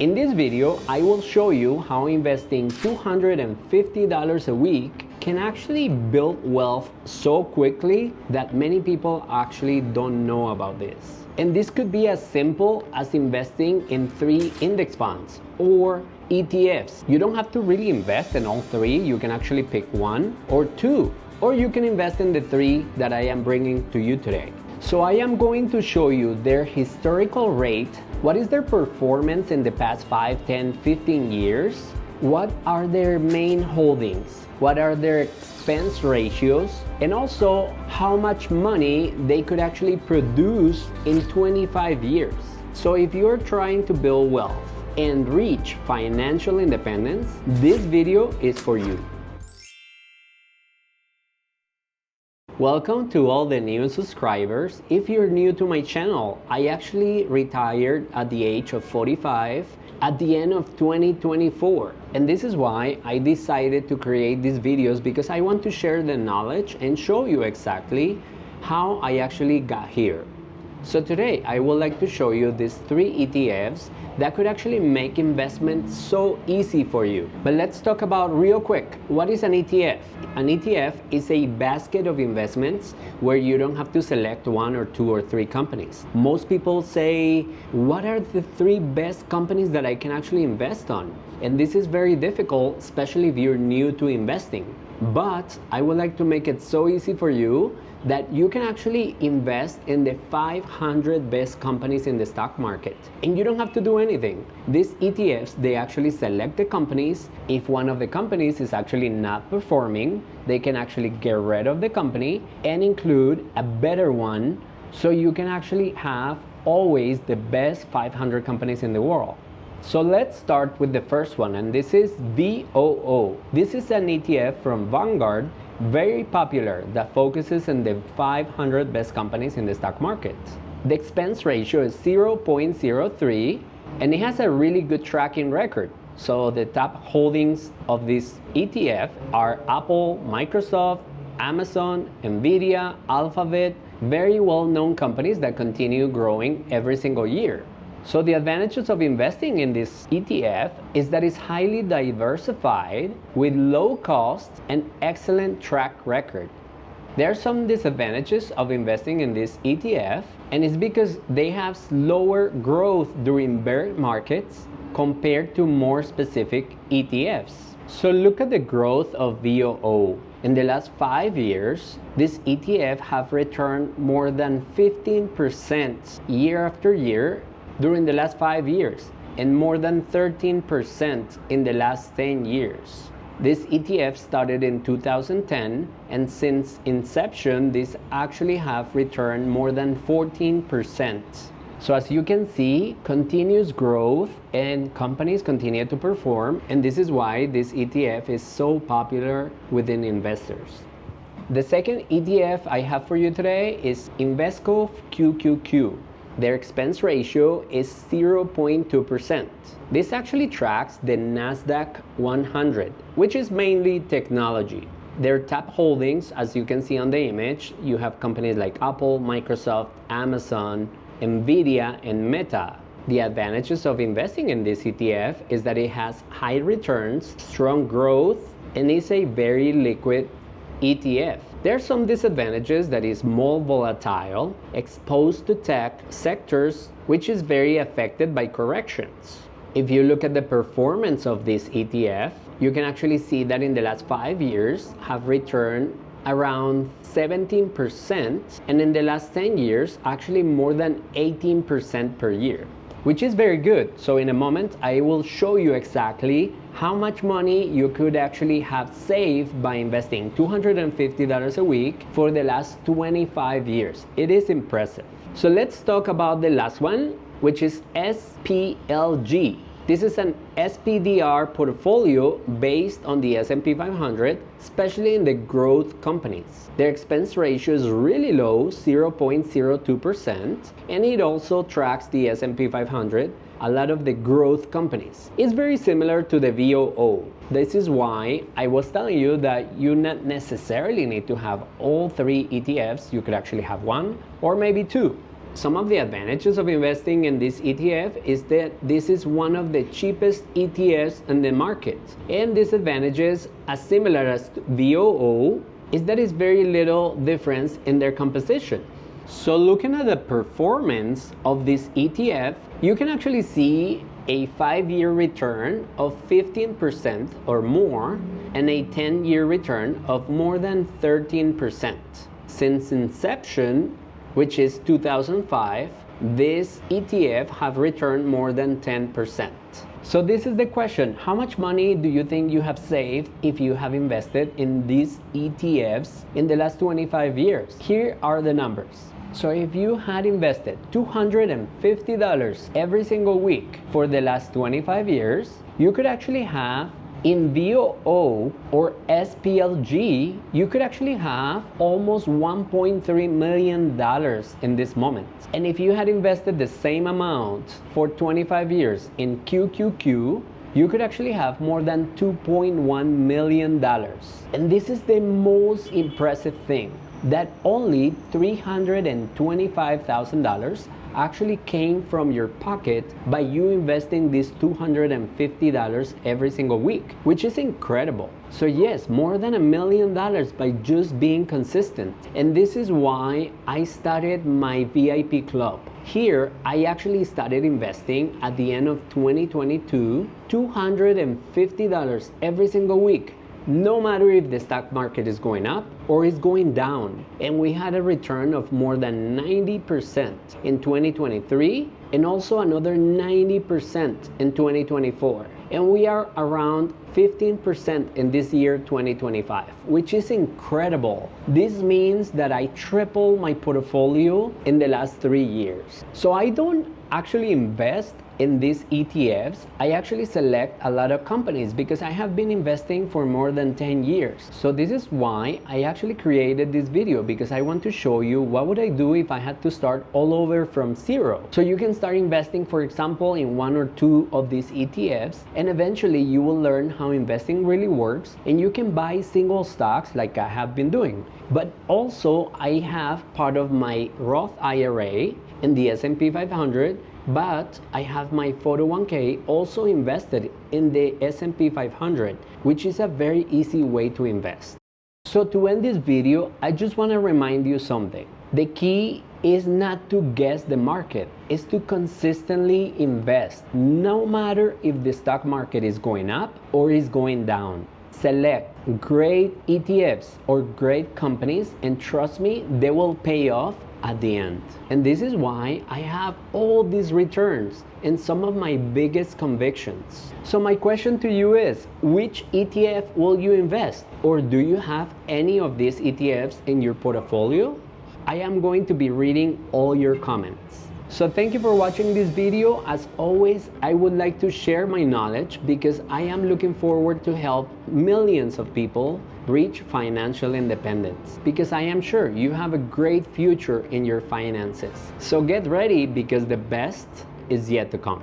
In this video, I will show you how investing $250 a week can actually build wealth so quickly that many people actually don't know about this. And this could be as simple as investing in 3 index funds or ETFs. You don't have to really invest in all 3. You can actually pick 1 or 2, or you can invest in the 3 that I am bringing to you today. So I am going to show you their historical rate. What is their performance in the past 5, 10, 15 years? What are their main holdings? What are their expense ratios? And also how much money they could actually produce in 25 years. So if you're trying to build wealth and reach financial independence, this video is for you. Welcome to all the new subscribers. If you're new to my channel, I actually retired at the age of 45 at the end of 2024. And this is why I decided to create these videos, because I want to share the knowledge and show you exactly how I actually got here. So today I would like to show you these 3 ETFs that could actually make investments so easy for you. But let's talk about real quick, what is an ETF? An ETF is a basket of investments where you don't have to select 1 or 2 or 3 companies. Most people say, what are the 3 best companies that I can actually invest on? And this is very difficult, especially if you're new to investing. But I would like to make it so easy for you that you can actually invest in the 500 best companies in the stock market. And you don't have to do anything. These ETFs, they actually select the companies. If one of the companies is actually not performing, they can actually get rid of the company and include a better one, so you can actually have always the best 500 companies in the world. So let's start with the first one, and this is VOO. This is an ETF from Vanguard, very popular, that focuses on the 500 best companies in the stock market. The expense ratio is 0.03, and it has a really good tracking record. So the top holdings of this ETF are Apple, Microsoft, Amazon, Nvidia, Alphabet, very well-known companies that continue growing every single year. So the advantages of investing in this ETF is that it's highly diversified with low cost and excellent track record. There are some disadvantages of investing in this ETF, and it's because they have slower growth during bear markets compared to more specific ETFs. So look at the growth of VOO. In the last 5 years, this ETF have returned more than 15% year after year during the last 5 years, and more than 13% in the last 10 years. This ETF started in 2010, and since inception, these actually have returned more than 14%. So as you can see, continuous growth and companies continue to perform, and this is why this ETF is so popular within investors. The second ETF I have for you today is Invesco QQQ. Their expense ratio is 0.2%. This actually tracks the NASDAQ 100, which is mainly technology. Their top holdings, as you can see on the image, you have companies like Apple, Microsoft, Amazon, Nvidia, and Meta. The advantages of investing in this ETF is that it has high returns, strong growth, and is a very liquid ETF. There are some disadvantages, that is more volatile, exposed to tech sectors, which is very affected by corrections. If you look at the performance of this ETF, you can actually see that in the last 5 years have returned around 17%, and in the last 10 years actually more than 18% per year, which is very good. So in a moment I will show you exactly how much money you could actually have saved by investing $250 a week for the last 25 years. It is impressive. So let's talk about the last one, which is SPLG. This is an SPDR portfolio based on the S&P 500, especially in the growth companies. Their expense ratio is really low, 0.02%, and it also tracks the S&P 500, a lot of the growth companies. It's very similar to the VOO. This is why I was telling you that you not necessarily need to have all 3 ETFs. You could actually have 1 or maybe 2. Some of the advantages of investing in this ETF is that this is one of the cheapest ETFs in the market. And disadvantages, as similar as VOO, is that it's very little difference in their composition. So looking at the performance of this ETF, you can actually see a 5-year return of 15% or more and a 10-year return of more than 13%. Since inception, which is 2005, this ETF have returned more than 10%. So this is the question: how much money do you think you have saved if you have invested in these ETFs in the last 25 years? Here are the numbers. So if you had invested $250 every single week for the last 25 years, you could actually have in VOO or SPLG, you could actually have almost $1.3 million in this moment. And if you had invested the same amount for 25 years in QQQ, you could actually have more than $2.1 million. And this is the most impressive thing, that only $325,000 actually came from your pocket by you investing this $250 every single week, which is incredible. So yes, more than $1 million by just being consistent. And this is why I started my VIP club. Here, I actually started investing at the end of 2022, $250 every single week, no matter if the stock market is going up or is going down. And we had a return of more than 90% in 2023 and also another 90% in 2024. And we are around 15% in this year 2025, which is incredible. This means that I tripled my portfolio in the last 3 years. So I don't actually invest in these ETFs. I actually select a lot of companies because I have been investing for more than 10 years. So this is why I actually created this video, because I want to show you what would I do if I had to start all over from zero. So you can start investing, for example, in 1 or 2 of these ETFs, and eventually you will learn how investing really works, and you can buy single stocks like I have been doing. But also I have part of my Roth IRA in the S&P 500, but I have my 401k also invested in the S&P 500, which is a very easy way to invest. So to end this video, I just want to remind you something. The key is not to guess the market, it's to consistently invest, no matter if the stock market is going up or is going down. Select great ETFs or great companies, and trust me, they will pay off at the end. And this is why I have all these returns and some of my biggest convictions. So my question to you is, which ETF will you invest? Or do you have any of these ETFs in your portfolio? I am going to be reading all your comments. So thank you for watching this video. As always, I would like to share my knowledge because I am looking forward to help millions of people reach financial independence, because I am sure you have a great future in your finances. So get ready, because the best is yet to come.